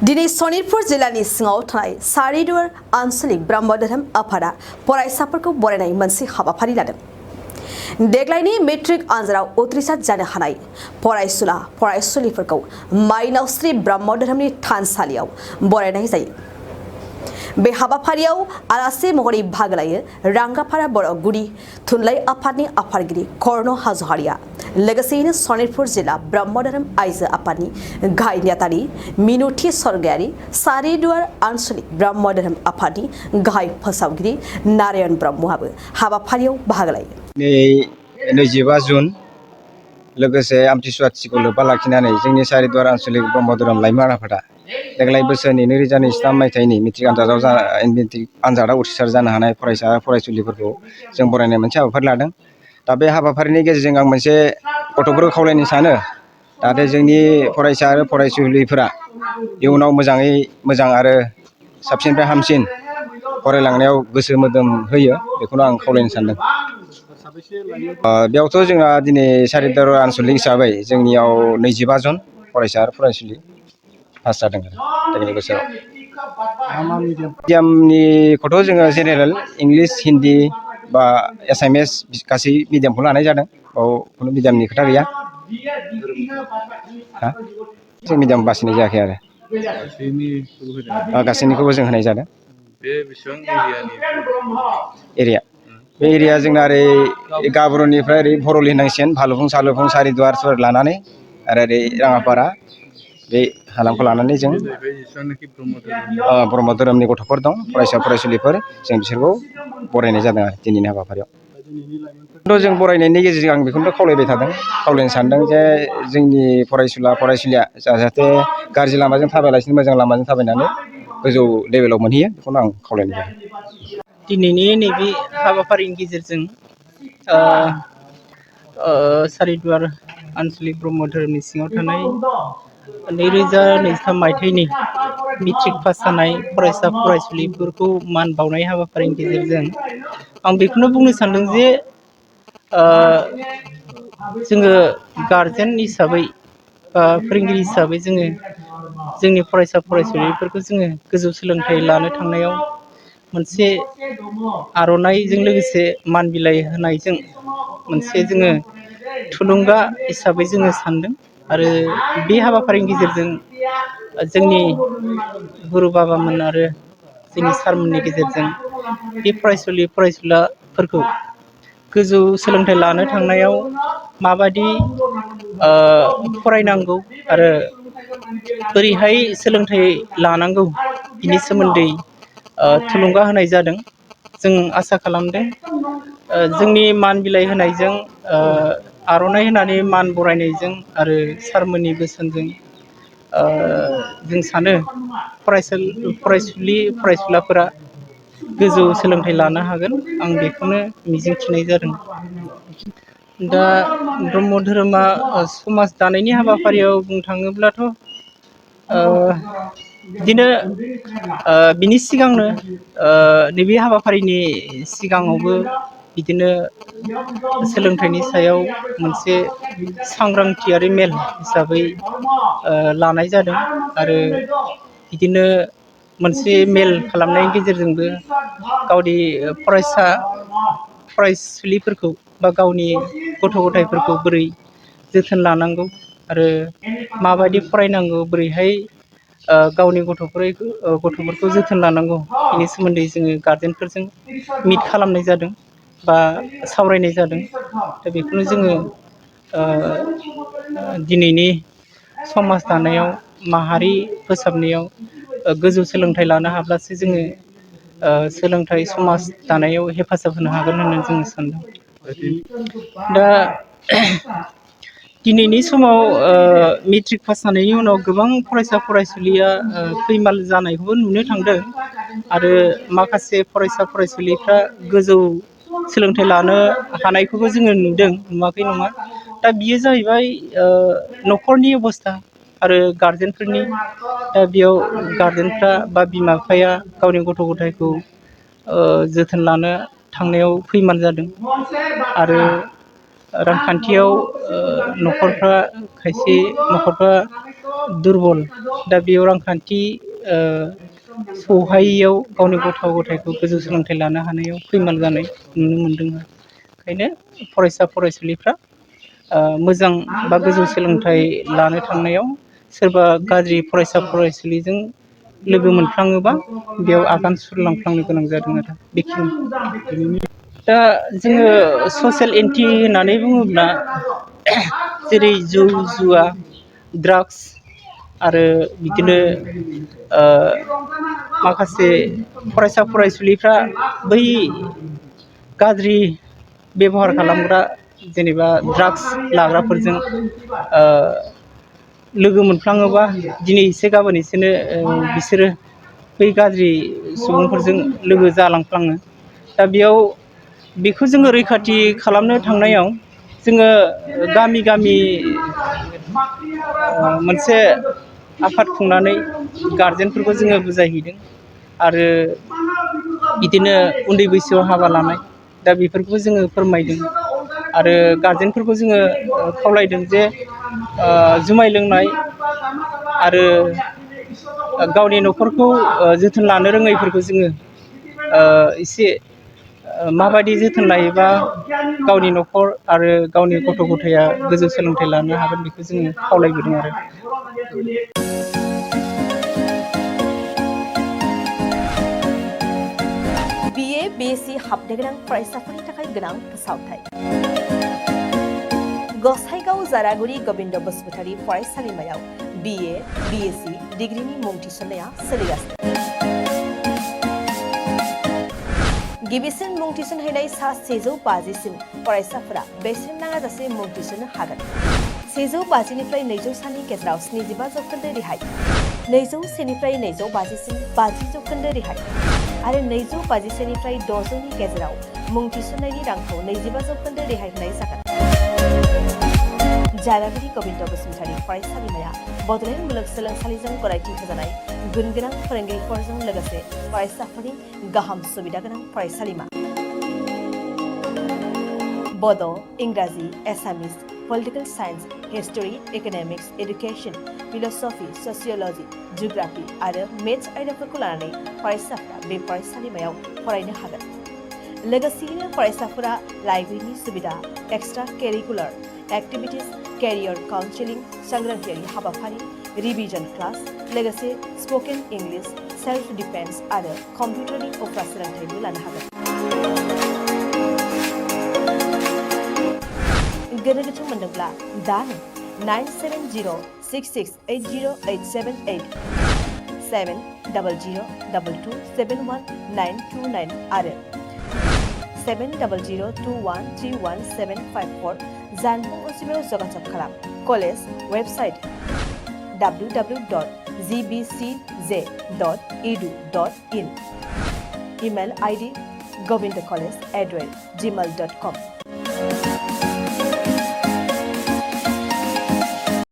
दिनै सनितपुर जिल्लानि सिङाव थानाय सारिदुवार आनसलिक ब्रह्म धोरोम आफादा फरायसाफोरखौ बरायनाय मोनसे हाबाफारि लादों। देग्लायनि मेट्रिक आनजादाव उथ्रिसार जानो हानाय फरायसुला फरायसुलिफोरखौ माइनावस्रि ब्रह्म धोरोमनि थानसालियाव बरायनाय जायो। बे हाबाफारियाव आलासि महरै बाहागो लायो रांगापारा बर' गुदि थुनलाइ आफादनि आफादगिरि कर्ण हाज'वारिया, लोगोसेयैनो सनितपुर जिल्ला ब्रह्म धोरोम आइजो आफादनि गाहाय नेहाथारि मिनुथि सरगयारि, सारिदुवार आनसलिक ब्रह्म धोरोम आफादनि गाहाय फोसावगिरि नारायण ब्रह्मआबो हाबाफारियाव बाहागो लायो। 25 जुन लोगोसे आमथिसुवा तिथिखौ लोब्बा लाखिनानै जोंनि सारिदुवार आनसलिक ब्रह्म धोरोम लाइमोन आफादा देग्लाय बोसोरनि 2023 मायथाइनि मेट्रिक आनजादाव उथ्रिसार जानो हानाय फरायसा फरायसुलिफोरखौ जों बरायनाय मोनसे हाबाफारि लादों। दा बे हाबाफारिनि गेजेरजों आं मोनसे गथ'फोरखौ खावलायनो सानो, जाहाथे जोंनि फरायसा आरो फरायसुलिफोरा इयुनाव मोजाङै मोजां आरो साबसिननिफ्राय हामसिन फरायलांनायाव गोसो मोदोम होयो, बेखौनो आं खावलायनो सानदों। बेयावथ' जोंहा दिनै सारिदुवार आनसलिक हिसाबै जोंनियाव 25 जन फरायसा आरो फरायसुलि पास जादों देग्लाय बोसोराव। मिडियामनिखौथ' जोङो जेनेरेल इंलिस, हिन्दी बा एसामिस गासै मिडियामखौ लानाय जादों। बाव खुनु मिडियामनि खोथा गैया। जों मिडियाम बासिनाय जायाखै आरो गासैनिखौबो जों होनाय जादों। एरिया बे एरिया जोंना ओरै गाब्रनिफ्राय ओरै भरलि होनांसिगोन, भालुफुं सालुफुं सारिदुवार लानानै आरो ओरै राङापारा बे हालामखौ लानानै जों ब्रह्म धोरोमनि गथ'फोर दं, फरायसा फरायसुलिफोर, जों बिसोरखौ बरायनाय जादों आरो दिनैनि हाबाफारियाव। जों बरायनायनि गेजेरजों आं बेखौनो खावलायबाय थादों, खावलायनो सानदों जे जोंनि फरायसुला फरायसुलिया जाहाथे गाज्रि लामाजों थाबायालासिनो मोजां लामाजों थाबायनानै गोजौ लेभेलाव मोनहैयो, बेखौनो आं खावलायनाय जादों। दिनैनि नैबे हाबाफारिनि गेजेरजों सारिदुवार आनसलिक ब्रह्म धोरोमनि सिङाव थानाय 2023 मायथाइनि मेट्रिक पास जानाय फरायसा फरायसुलिफोरखौ मान बावनाय हाबाफारिनि गेजेरजों आं बेखौनो बुंनो सानदों जे जोङो गारजेन हिसाबै बा फोरोंगिरि हिसाबै जोङो जोंनि फरायसा फरायसुलिफोरखौ जोङो गोजौ सोलोंथाइ लानो थांनायाव मोनसे आर'नाइजों लोगोसे मान बिलाइ होनायजों मोनसे जोङो थुलुंगा हिसाबै जोङो सानदों। आरो बे हाबाफारिनि गेजेरजों जोंनि गुरु बाबामोन आरो जोंनि सारमोननि गेजेरजों बे फरायसुलि फरायसुलाफोरखौ गोजौ सोलोंथाइ लानो थांनायाव माबादि फरायनांगौ आरो बोरैहाय सोलोंथाइ लानांगौ बिनि सोमोन्दै थुलुंगा होनाय जादों। जों आसा खालामदों जोंनि मान बिलाइ होनायजों, आर'नाइ होनानै मान बरायनायजों आरो सारमोननि बोसोनजों जों सानो फरायसुलि फरायसुलाफोरा गोजौ सोलोंथाइ लानो हागोन, आं बेखौनो मिजिंथिनाय जादों। दा ब्रह्म धोरोमा समाज दानायनि हाबाफारियाव बुंनो थाङोब्लाथ' बिदिनो बिनि सिगांनो नैबे हाबाफारिनि सिगाङावबो बिदिनो सोलोंथाइनि सायाव मोनसे सांग्रांथियारि मेल हिसाबै लानाय जादों आरो बिदिनो मोनसे मेल खालामनायनि गेजेरजोंबो गावनि फरायसुलिफोरखौ बा गावनि गथ' गथायफोरखौ बोरै जोथोन लानांगौ आरो माबायदि फरायनांगौ, बोरैहाय गावनि गथ'फोरखौ जोथोन लानांगौ, बेनि सोमोन्दै जोङो गारजेनफोरजों मिट खालामनाय जादों बा सावरायनाय जादों। दा बेखौनो जोङो दिनैनि समाज दानायाव माहारि फोसाबनायाव गोजौ सोलोंथाइ लानो हाब्लासो जोङो सोलोंथाइ समाज दानायाव हेफाजाब होनो हागोन होननानै जोङो सानदों। दा दिनैनि समाव मेट्रिक पास जानायनि उनाव गोबां फरायसा फरायसुलिया फैमाल जानायखौबो नुनो थांदों आरो माखासे फरायसा फरायसुलिफ्रा गोजौ सोलोंथाइ लानो हानायखौबो जोङो नुदों, नुवाखै नङा। दा बियो जाहैबाय न'खरनि अबस्था आरो गारजेनफोरनि। दा बेयाव गारजेनफ्रा बा बिमा बिफाया गावनि गथ' गथायखौ जोथोन लानो थांनायाव फैमाल जादों आरो रांखान्थियाव खायसे न'खरफ्रा दुरबल। दा बेयाव रांखान्थि सौहायैयाव गावनि गथ' गथायखौ गोजौ सोलोंथाइ लानो हानायाव फैमाल जानाय नुनो मोनदों। ओंखायनो फरायसा फरायसुलिफ्रा मोजां बा गोजौ सोलोंथाइ लानो थांनायाव सोरबा गाज्रि फरायसा फरायसुलिजों लोगो मोनफ्लाङोबा बेयाव आगान सुरलांफ्लांनो गोनां जादों आरो बेखिनि। दा जोङो ससियेल एन्टि होननानै बुङोब्ला जेरै जौ जुवा ड्राग्स आरो बिदिनो माखासे फरायसा फरायसुलिफ्रा बै गाज्रि बेबहार खालामग्रा जेनेबा ड्राग्स लाग्राफोरजों लोगो मोनफ्लाङोबा दिनै एसे गाबोन एसेनो बिसोरो बै गाज्रि सुबुंफोरजों लोगो जालांफ्लाङो। दा बेयाव बेखौ जोङो रैखाथि खालामनो थांनायाव जोङो गामि गामि मोनसे आफाद खुंनानै गारजेनफोरखौ जोङो बुजायहैदों आरो बिदिनो उन्दै बैसोआव हाबा लानाय दा बेफोरखौबो जोङो फोरमायदों आरो गारजेनफोरखौ जोङो खावलायदों जे जुमाय लोंनाय आरो गावनि न'खरखौ जोथोन लानो रोङैफोरखौ जोङो एसे माबायदि जोथोन लायोबा गावनि न'खर आरो गावनि गथ' गथाया गोजौ सोलोंथाइ लानो हागोन बेखौ जोङो खावलायबोदों आरो। BA BSc हाबनो गोनां फरायसाफोरनि थाखाय गोनां फोसावथाय। गसाइगाव जारागुरि गबिन्द बसुमतारी फरायसालिमायाव BA BSc डिग्रीनि मुं थिसननाया सोलिगासिनो। गिबिसिन मुं थिसनहैनाय सा 150सिम फरायसाफोरा बेसेन नाङाजासे मुं थिसननो हागोन। 150 निफ्राय 200 सानि गेजेराव 75% रेहाय, 201 निफ्राय 250 सिम 50% रेहाय आरो 250 निफ्राय 600 नि गेजेराव मुं थिसननायनि रांखौ 25% रेहाय होनाय जागोन। जारागुरि गबिन्द बसुमतारी फरायसालिमाया बड'लेण्ड मुलुगसोलोंसालिजों गनायथि होजानाय गुन गोनां फोरोंगिरिफोरजों लोगोसे फरायसाफोरनि गाहाम सुबिदा गोनां फरायसालिमा। बड', इंराजि, Assamese, political science, history, economics, education, philosophy, sociology, geography आरो मेथ्स आयदाफोरखौ लानानै फरायसाफोरा बे फरायसालिमायाव फरायनो हागोन। लोगोसेयैनो फरायसाफोरा लाइब्रेरिनि सुबिदा, एक्सट्रा केरिकुलार एक्टिविटीज, कैरियर काउन्सेलिं, सांग्रांथियारि हाबाफारि, रिविजन क्लास, लोगोसे स्पोकन इंग्लिश, सेल्फ डिफेन्स आरो कम्पिउटारनि उफ्रा सोलोंथाइबो लानो हागोन। गोनो गोथो मोनदोंब्ला दानो 9706680878 700227129 आरो 7002131754 जानबुं अनजिमायाव जगाजग खालाम। College website www.gbcj.edu.in email ID govindcollege@gmail.com